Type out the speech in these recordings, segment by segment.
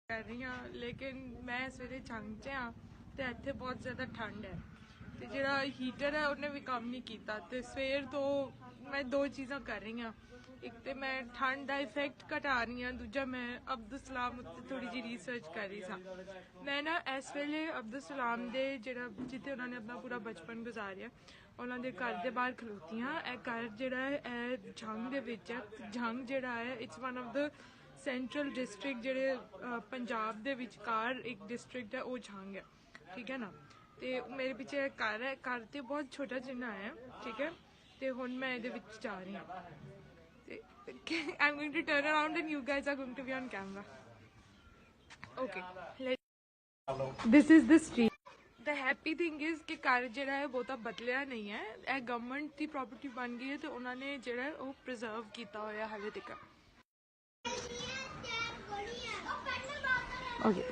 कर रही हाँ लेकिन मैं इस वे जंग च हाँ तो इतने बहुत ज़्यादा ठंड है तो जो हीटर है उन्हें भी काम नहीं किया तो सवेर तो मैं दो चीज़ा कर रही हाँ एक तो मैं ठंड का इफेक्ट घटा रही हाँ दूजा मैं अब्दुल सलाम उत्ते थोड़ी जी रिसर्च कर रही सा मैं ना इस वेले अब्दुल सलाम दे जिहड़ा जिथे उन्होंने अपना पूरा बचपन गुजारिया उन्होंने घर के बाहर खलोती हाँ घर जिहड़ा है जंग दे विच है जंग जिहड़ा है it's one of the central district जिहड़े पंजाब दे विचकार एक डिस्ट्रिक्ट है वो जंग है ठीक है ना तो मेरे पीछे घर है घर तो बहुत छोटा जिन्ना है ठीक है तो हुण मैं ये जा रही हूँ I am going to turn around and you guys are going to be on camera okay this is the street the happy thing is कि घर जो है बहुता बदलिया नहीं है यह गवर्नमेंट की प्रॉपर्टी बन गई है तो उन्होंने जो है वो प्रिजर्व किया होया हाले तक ओके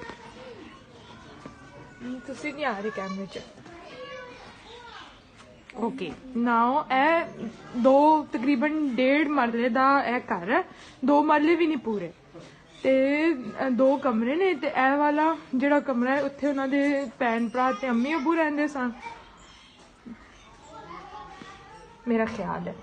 तुसी नहीं आ रहे कैमरे च ओके नाउ ए दो तकरीबन 1.5 मरले का यह घर है 2 मरले भी नहीं पूरे ते 2 कमरे ने ते ए वाला जिहड़ा कमरा है उत्थे उन्हां दे भैन भरा ते अम्मी अब्बू रहिंदे सन मेरा ख्याल है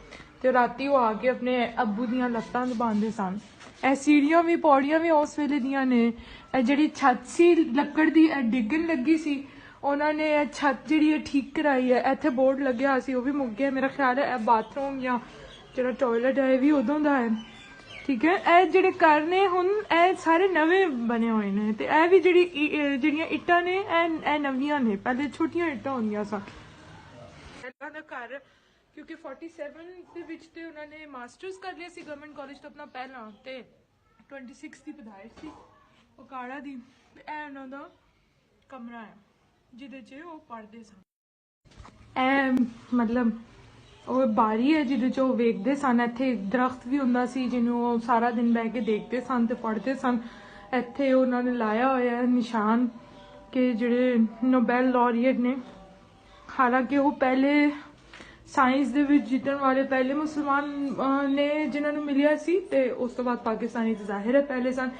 तो राती वो आके अपने अब्बू दियां लत्तां दबांदे सन ए सीढ़ियां भी पौड़ियां भी उस वेले दियां ने जिहड़ी छत सी लक्कड़ दी डिगन लगी सी उन्होंने छत जी ठीक कराई है इतने बोर्ड लग्या सी वो भी मुक गया मेरा ख्याल है बाथरूम या जो टॉयलेट है भी उदों का है ठीक है ए जिहड़े घर ने हुण ए सारे नवे बने हुए हैं तो यह भी जिहड़ियां इट्टां ने ए नवियां ने पहले छोटियां इट्टां होंदियां सन पहला घर क्योंकि 47 ਦੇ ਵਿੱਚ ਤੇ ਉਹਨਾਂ ਨੇ ਮਾਸਟਰਸ ਕਰ ਲਿਆ ਸੀ ਗਵਰਨਮੈਂਟ ਕਾਲਜ ਤੋਂ ਆਪਣਾ ਪਹਿਲਾਂ ਤੇ 26 ਦੀ ਪਦਾਇਸ਼ ਸੀ ਉਹ ਕਾੜਾ ਦੀ ਇਹ ਉਹਨਾਂ ਦਾ ਕਮਰਾ ਹੈ ਜਿਹਦੇ 'ਚ ਉਹ ਪੜ੍ਹਦੇ ਸਨ ਇਹ ਮਤਲਬ ਉਹ ਬਾਰੀ ਹੈ ਜਿਹਦੇ 'ਚ ਉਹ ਵੇਖਦੇ ਸਨ ਇੱਥੇ ਦਰਖਤ ਵੀ ਹੁੰਦਾ ਸੀ ਜਿਹਨੂੰ ਉਹ ਸਾਰਾ ਦਿਨ ਬਹਿ ਕੇ ਦੇਖਦੇ ਸਨ ਤੇ ਪੜ੍ਹਦੇ ਸਨ ਇੱਥੇ ਉਹਨਾਂ ਨੇ ਲਾਇਆ ਹੋਇਆ ਹੈ ਨਿਸ਼ਾਨ ਕਿ ਜਿਹੜੇ ਨੋਬੈਲ ਲੌਰੀਏਟ ਨੇ ਹਾਲਾਂਕਿ ਉਹ ਪਹਿਲੇ ਸਾਇੰਸ ਦੇ ਵਿੱਚ ਜਿੱਤਣ ਵਾਲੇ ਪਹਿਲੇ ਮੁਸਲਮਾਨ ਨੇ ਜਿਨ੍ਹਾਂ ਨੂੰ ਮਿਲਿਆ ਸੀ ਤੇ ਉਸ ਤੋਂ ਬਾਅਦ ਪਾਕਿਸਤਾਨੀ ਤੇ ਜ਼ਾਹਿਰ ਹੈ ਪਹਿਲੇ ਸਨ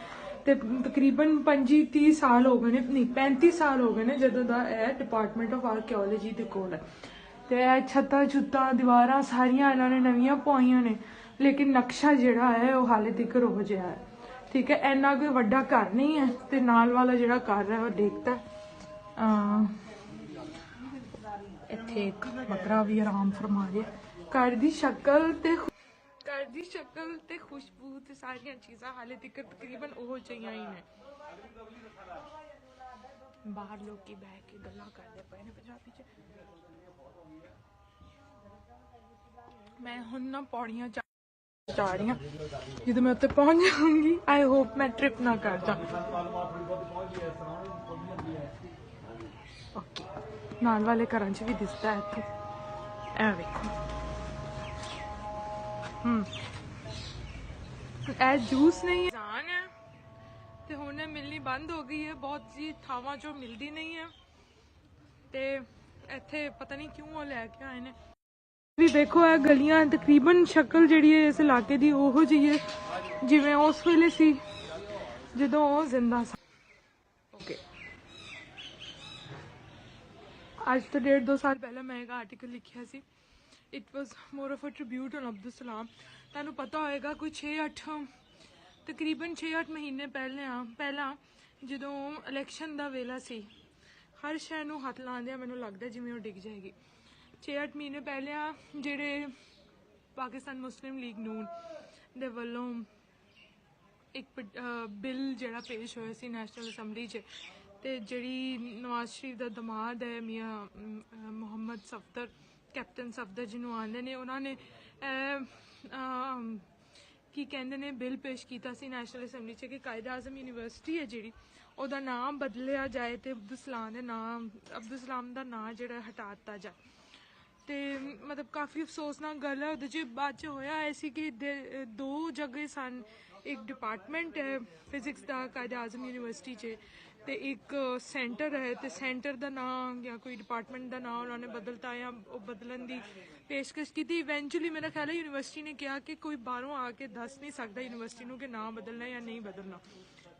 ਤੇ ਤਕਰੀਬਨ 25-30 ਸਾਲ ਹੋ ਗਏ ਨੇ ਨਹੀਂ 35 ਸਾਲ ਹੋ ਗਏ ਨੇ ਜਦੋਂ ਦਾ ਇਹ ਡਿਪਾਰਟਮੈਂਟ ਆਫ ਆਰਕੀਓਲੋਜੀ ਦੇ ਕੋਲ ਹੈ ਤੇ ਇਹ ਛੱਤਾਂ ਛੁੱਤਾਂ ਦੀਵਾਰਾਂ ਸਾਰੀਆਂ ਇਹਨਾਂ ਨੇ ਨਵੀਆਂ ਪਵਾਈਆਂ ਨੇ ਲੇਕਿਨ ਨਕਸ਼ਾ ਜਿਹੜਾ ਹੈ ਉਹ ਹਾਲੇ ਤੱਕ ਹੋ ਜਿਹਾ ਹੈ ਠੀਕ ਹੈ ਇੰਨਾ ਕੋਈ ਵੱਡਾ ਘਰ ਨਹੀਂ ਹੈ ਤੇ ਨਾਲ ਵਾਲਾ ਜਿਹੜਾ ਘਰ ਹੈ ਉਹ ਦੇਖਦਾ ਇੱਥੇ ਇੱਕ ਬੱਕਰਾ ਵੀ ਆਰਾਮ ਫਰਮਾ ਰਿਹਾ ਘਰ ਦੀ ਸ਼ਕਲ ਤੇ ਖੁਸ਼ਬੂ ਤੇ ਸਾਰੀਆਂ ਚੀਜ਼ਾਂ ਹਾਲੇ ਤੱਕ ਤਕਰੀਬਨ ਉਹ ਜਿਹੀਆਂ ਹੀ ਨੇ ਬਾਹਰ ਲੋਕੀ ਬਹਿ ਕੇ ਗੱਲਾਂ ਕਰਦੇ ਪਏ ਨੇ ਪੰਜਾਬੀ ਚ ਮੈਂ ਹੁਣ ਨਾ ਪੌੜੀਆਂ ਜਾ ਰਹੀ ਹਾਂ ਜਦੋਂ ਮੈਂ ਉੱਤੇ ਪਹੁੰਚ ਜਾਊਂਗੀ ਆਈ ਹੋਪ ਮੈਂ ਟ੍ਰਿਪ ਨਾ ਕਰ ਜਾ ਓਕੇ ਨਾਲ ਵਾਲੇ ਘਰਾਂ 'ਚ ਵੀ ਦਿਸਦਾ ਇੱਥੇ ਐ ਵੇਖੋ ਇਹ ਜੂਸ ਨਹੀਂ ਜਾਨ ਹੈ ਤੇ ਹੁਣ ਮਿਲਣੀ ਬੰਦ ਹੋ ਗਈ ਹੈ ਬਹੁਤ ਜੀ ਥਾਵਾਂ 'ਚੋਂ ਮਿਲਦੀ ਨਹੀਂ ਹੈ ਤੇ ਇੱਥੇ ਪਤਾ ਨਹੀਂ ਕਿਉਂ ਉਹ ਲੈ ਕੇ ਆਏ ਨੇ ਵੀ ਦੇਖੋ ਇਹ ਗਲੀਆਂ ਤਕਰੀਬਨ ਸ਼ਕਲ ਜਿਹੜੀ ਹੈ ਇਸ ਇਲਾਕੇ ਦੀ ਉਹੋ ਜਿਹੀ ਹੈ ਜਿਵੇਂ ਉਸ ਵੇਲੇ ਸੀ ਜਦੋਂ ਉਹ ਜ਼ਿੰਦਾ ਸੀ ਓਕੇ ਅੱਜ ਤੋਂ 1.5-2 ਸਾਲ ਪਹਿਲਾਂ ਮੈਂ ਇੱਕ ਆਰਟੀਕਲ ਲਿਖਿਆ ਸੀ it was more of a tribute on Abdul Salam ਤੁਹਾਨੂੰ ਪਤਾ ਹੋਏਗਾ ਕੋਈ 6-8 ਤਕਰੀਬਨ 6-8 ਮਹੀਨੇ ਪਹਿਲਾਂ ਜਦੋਂ ਇਲੈਕਸ਼ਨ ਦਾ ਵੇਲਾ ਸੀ ਹਰ ਸ਼ੈ ਨੂੰ ਹੱਥ ਲਾਉਂਦਿਆਂ ਮੈਨੂੰ ਲੱਗਦਾ ਜਿਵੇਂ ਉਹ ਡਿੱਗ ਜਾਏਗੀ 6-8 ਮਹੀਨੇ ਪਹਿਲਾਂ ਜਿਹੜੇ ਪਾਕਿਸਤਾਨ ਮੁਸਲਿਮ ਲੀਗ ਨੂਨ ਦੇ ਵੱਲੋਂ ਇੱਕ ਬਿੱਲ ਜਿਹੜਾ ਪੇਸ਼ ਹੋਇਆ ਸੀ ਨੈਸ਼ਨਲ ਅਸੈਂਬਲੀ 'ਚ ਤੇ ਜਿਹੜੀ ਨਵਾਜ਼ ਸ਼ਰੀਫ ਦਾ ਦਮਾਦ ਹੈ ਮੀਆਂ ਮੁਹੰਮਦ ਸਫਦਰ ਕੈਪਟਨ ਸਫਦਰ ਜਿਹਨੂੰ ਆਉਂਦੇ ਨੇ ਉਹਨਾਂ ਨੇ ਕੀ ਕਹਿੰਦੇ ਨੇ ਬਿੱਲ ਪੇਸ਼ ਕੀਤਾ ਸੀ ਨੈਸ਼ਨਲ ਅਸੈਂਬਲੀ 'ਚ ਕਿ ਕਾਇਦ ਆਜ਼ਮ ਯੂਨੀਵਰਸਿਟੀ ਹੈ ਜਿਹੜੀ ਉਹਦਾ ਨਾਮ ਬਦਲਿਆ ਜਾਏ ਤੇ ਅਬਦੁਲ ਸਲਾਮ ਦਾ ਨਾਂ ਜਿਹੜਾ ਹਟਾ ਦਿੱਤਾ ਜਾਏ ਤੇ ਮਤਲਬ ਕਾਫੀ ਅਫਸੋਸਨਾਕ ਗੱਲ ਹੈ ਉਹਦੇ 'ਚ ਬਾਅਦ 'ਚ ਹੋਇਆ ਐਸੀ ਕਿ 2 ਜਗ੍ਹਾ ਸਨ ਇੱਕ ਡਿਪਾਰਟਮੈਂਟ ਹੈ ਫਿਜ਼ਿਕਸ ਦਾ ਕਾਇਦ ਆਜ਼ਮ ਯੂਨੀਵਰਸਿਟੀ 'ਚ ਤੇ ਇੱਕ ਸੈਂਟਰ ਹੈ ਤੇ ਸੈਂਟਰ ਦਾ ਨਾਮ ਜਾਂ ਕੋਈ ਡਿਪਾਰਟਮੈਂਟ ਦਾ ਨਾਮ ਉਹਨਾਂ ਨੇ ਬਦਲਤਾ ਜਾਂ ਉਹ ਬਦਲਣ ਦੀ ਪੇਸ਼ਕਸ਼ ਕੀਤੀ ਇਵੈਂਚੁਅਲੀ ਮੇਰਾ ਖਿਆਲ ਹੈ ਯੂਨੀਵਰਸਿਟੀ ਨੇ ਕਿਹਾ ਕਿ ਕੋਈ ਬਾਹਰੋਂ ਆ ਕੇ ਦੱਸ ਨਹੀਂ ਸਕਦਾ ਯੂਨੀਵਰਸਿਟੀ ਨੂੰ ਕਿ ਨਾਮ ਬਦਲਣਾ ਜਾਂ ਨਹੀਂ ਬਦਲਣਾ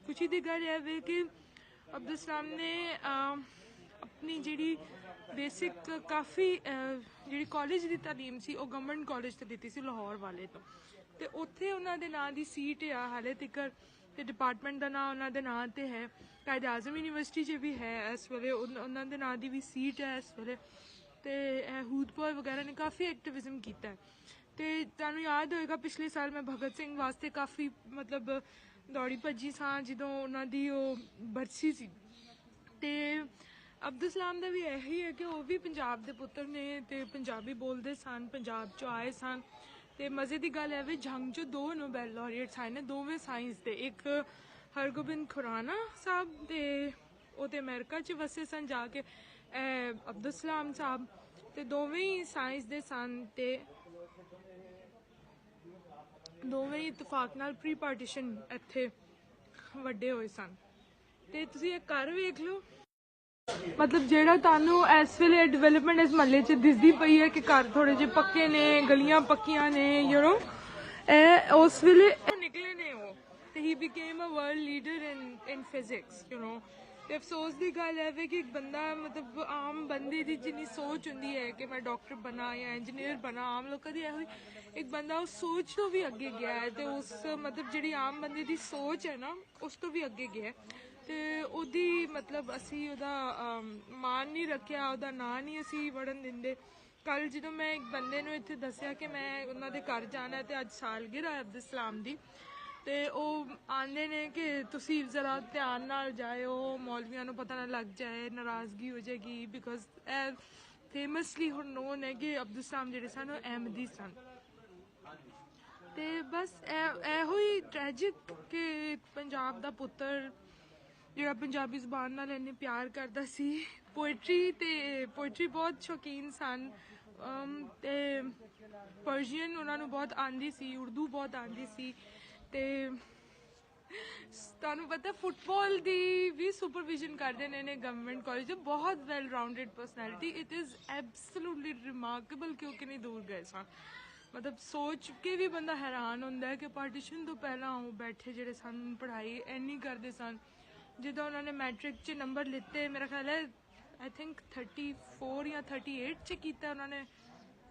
ਖੁਸ਼ੀ ਦੀ ਗੱਲ ਇਹ ਵੇ ਕਿ ਅਬਦੁਲ ਸਲਾਮ ਨੇ ਆਪਣੀ ਜਿਹੜੀ ਬੇਸਿਕ ਕਾਫੀ ਜਿਹੜੀ ਕਾਲਜ ਦੀ ਤਾਲੀਮ ਸੀ ਉਹ ਗਵਰਨਮੈਂਟ ਕਾਲਜ ਤੋਂ ਦਿੱਤੀ ਸੀ ਲਾਹੌਰ ਵਾਲੇ ਤੋਂ, ਤੇ ਉੱਥੇ ਉਹਨਾਂ ਦੇ ਨਾਂ ਦੀ ਸੀਟ ਆ ਹਾਲੇ ਤੱਕ, ਤੇ ਡਿਪਾਰਟਮੈਂਟ ਦਾ ਨਾਂ ਉਹਨਾਂ ਦੇ ਨਾਂ ਤੇ ਹੈ। ਕਾਇਦ ਆਜ਼ਮ ਯੂਨੀਵਰਸਿਟੀ 'ਚ ਵੀ ਹੈ ਇਸ ਵੇਲੇ, ਉਹਨਾਂ ਦੇ ਨਾਂ ਦੀ ਵੀ ਸੀਟ ਹੈ ਇਸ ਵੇਲੇ। ਤੇ ਹੂਦਪੁਰ ਵਗੈਰਾ ਨੇ ਕਾਫੀ ਐਕਟਿਵਿਜ਼ਮ ਕੀਤਾ ਹੈ। ਤੇ ਤੁਹਾਨੂੰ ਯਾਦ ਹੋਏਗਾ ਪਿਛਲੇ ਸਾਲ ਮੈਂ ਭਗਤ ਸਿੰਘ ਵਾਸਤੇ ਕਾਫੀ ਮਤਲਬ ਦੌੜੀ ਭੱਜੀ ਸਾਂ ਜਦੋਂ ਉਹਨਾਂ ਦੀ ਉਹ ਬਰਸੀ ਸੀ। ਤੇ ਅਬਦੁਲ ਸਲਾਮ ਦਾ ਵੀ ਇਹੀ ਹੈ ਕਿ ਉਹ ਵੀ ਪੰਜਾਬ ਦੇ ਪੁੱਤਰ ਨੇ ਤੇ ਪੰਜਾਬੀ ਬੋਲਦੇ ਸਨ, ਪੰਜਾਬ 'ਚੋਂ ਆਏ ਸਨ। ਤੇ ਮਜ਼ੇ ਦੀ ਗੱਲ ਹੈ ਵੀ ਜੰਗ 'ਚ 2 ਨੋਬੈਲ ਲੌਰੀਏਟਸ ਆਏ ਨੇ, ਦੋਵੇਂ ਸਾਇੰਸ ਦੇ। ਇੱਕ ਹਰਗੋਬਿੰਦ ਖੁਰਾਨਾ ਸਾਹਿਬ ਤੇ ਉਹ ਤੇ ਅਮਰੀਕਾ 'ਚ ਵਸੇ ਸਨ ਜਾ ਕੇ, ਅਬਦੁਲ ਸਲਾਮ ਸਾਹਿਬ, ਤੇ ਦੋਵੇਂ ਹੀ ਸਾਇੰਸ ਦੇ ਸਨ ਤੇ ਦੋਵੇਂ ਹੀ ਇਤਫਾਕ ਨਾਲ ਪ੍ਰੀ ਪਾਰਟੀਸ਼ਨ ਇੱਥੇ ਵੱਡੇ ਹੋਏ ਸਨ। ਤੇ ਤੁਸੀਂ ਇਹ ਘਰ ਵੇਖ ਲਓ, ਮਤਲਬ ਜਿਹੜਾ ਤੁਹਾਨੂੰ ਇਸ ਵੇਲੇ ਡਿਵੈਲਪਮੈਂਟ ਇਸ ਮਹੱਲੇ 'ਚ ਦਿਸਦੀ ਪਈ ਹੈ ਕਿ ਘਰ ਥੋੜੇ ਜਿਹੇ ਪੱਕੇ ਨੇ, ਗਲੀਆਂ ਪੱਕੀਆਂ ਨੇ, ਇਹ ਉਸ ਵੇਲੇ ਨਿਕਲੇ ਨੇ ਉਹ। ਤੇ he became a world leader in physics, ਤੇ ਅਫਸੋਸ ਦੀ ਗੱਲ ਹੈ ਵੇ ਕਿ ਇੱਕ ਬੰਦਾ ਮਤਲਬ ਆਮ ਬੰਦੇ ਦੀ ਜਿੰਨੀ ਸੋਚ ਹੁੰਦੀ ਹੈ ਕਿ ਮੈਂ ਡਾਕਟਰ ਬਣਾ ਜਾਂ ਇੰਜੀਨੀਅਰ ਬਣਾ, ਆਮ ਲੋਕਾਂ ਦੀ ਇਹੋ ਇੱਕ ਬੰਦਾ ਉਸ ਸੋਚ ਤੋਂ ਵੀ ਅੱਗੇ ਗਿਆ ਹੈ, ਤੇ ਉਸ ਮਤਲਬ ਜਿਹੜੀ ਆਮ ਬੰਦੇ ਦੀ ਸੋਚ ਹੈ ਨਾ ਉਸ ਤੋਂ ਵੀ ਅੱਗੇ ਗਿਆ। ਤੇ ਉਹਦੀ ਮਤਲਬ ਅਸੀਂ ਉਹਦਾ ਮਾਣ ਨਹੀਂ ਰੱਖਿਆ, ਉਹਦਾ ਨਾਂ ਨਹੀਂ ਅਸੀਂ ਵੜਨ ਦਿੰਦੇ। ਕੱਲ ਜਦੋਂ ਮੈਂ ਇੱਕ ਬੰਦੇ ਨੂੰ ਇੱਥੇ ਦੱਸਿਆ ਕਿ ਮੈਂ ਉਹਨਾਂ ਦੇ ਘਰ ਜਾਣਾ ਤੇ ਅੱਜ ਸਾਲਗਿਰਾ ਅਬਦੁਲ ਸਲਾਮ ਦੀ, ਤੇ ਉਹ ਆਂਦੇ ਨੇ ਕਿ ਤੁਸੀਂ ਜ਼ਰਾ ਧਿਆਨ ਨਾਲ ਜਾਇਓ, ਮੌਲਵੀਆਂ ਨੂੰ ਪਤਾ ਨਾ ਲੱਗ ਜਾਏ, ਨਾਰਾਜ਼ਗੀ ਹੋ ਜਾਏਗੀ, ਬਿਕੋਜ਼ ਇਹ ਫੇਮਸਲੀ ਹੁਣ ਨੋਨ ਹੈ ਕਿ ਅਬਦੁਲ ਸਲਾਮ ਜਿਹੜੇ ਸਨ ਉਹ ਅਹਿਮਦੀ ਸਨ। ਤੇ ਬਸ ਇਹੋ ਹੀ ਟ੍ਰੈਜਿਕ ਕਿ ਪੰਜਾਬ ਦਾ ਪੁੱਤਰ ਜਿਹੜਾ ਪੰਜਾਬੀ ਜ਼ੁਬਾਨ ਨਾਲ ਇੰਨੇ ਪਿਆਰ ਕਰਦਾ ਸੀ, ਪੋਇਟਰੀ ਬਹੁਤ ਸ਼ੌਕੀਨ ਸਨ, ਤੇ ਪਰਸ਼ੀਅਨ ਉਹਨਾਂ ਨੂੰ ਬਹੁਤ ਆਉਂਦੀ ਸੀ, ਉਰਦੂ ਬਹੁਤ ਆਉਂਦੀ ਸੀ। ਤੇ ਤੁਹਾਨੂੰ ਪਤਾ ਫੁੱਟਬਾਲ ਦੀ ਵੀ ਸੁਪਰਵਿਜ਼ਨ ਕਰਦੇ ਨੇ ਗਵਰਨਮੈਂਟ ਕਾਲਜ, ਬਹੁਤ well rounded personality. It is absolutely remarkable ਕਿ ਉਹ ਕਿੰਨੀ ਦੂਰ ਗਏ ਸਨ। ਮਤਲਬ ਸੋਚ ਕੇ ਵੀ ਬੰਦਾ ਹੈਰਾਨ ਹੁੰਦਾ ਹੈ ਕਿ ਪਾਰਟੀਸ਼ਨ ਤੋਂ ਪਹਿਲਾਂ ਉਹ ਬੈਠੇ ਜਿਹੜੇ ਸਨ ਪੜ੍ਹਾਈ ਇੰਨੀ ਕਰਦੇ ਸਨ। ਜਦੋਂ ਉਹਨਾਂ ਨੇ ਮੈਟ੍ਰਿਕ 'ਚ ਨੰਬਰ ਲਿੱਤੇ, ਮੇਰਾ ਖਿਆਲ ਹੈ ਆਈ ਥਿੰਕ 34 ਜਾਂ 38 'ਚ ਕੀਤਾ, ਉਹਨਾਂ ਨੇ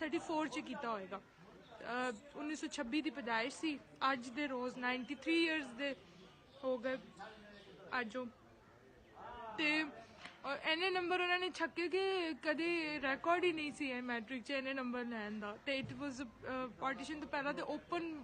34 'ਚ ਕੀਤਾ ਹੋਏਗਾ। 1926 ਦੀ ਪੈਦਾਇਸ਼ ਸੀ, ਅੱਜ ਦੇ ਰੋਜ਼ 93 ਇਅਰਸ ਦੇ ਹੋ ਗਏ ਅੱਜ ਉਹ। ਤੇ ਇੰਨੇ ਨੰਬਰ ਉਹਨਾਂ ਨੇ ਛੱਕੇ ਕਿ ਕਦੇ ਰਿਕਾਰਡ ਹੀ ਨਹੀਂ ਸੀ ਇਹ ਮੈਟ੍ਰਿਕ 'ਚ ਇੰਨੇ ਨੰਬਰ ਲੈਣ ਦਾ। ਤੇ ਇਟ ਵਾਜ਼ ਪਾਰਟੀਸ਼ਨ ਤੋਂ ਪਹਿਲਾਂ ਤੇ ਓਪਨ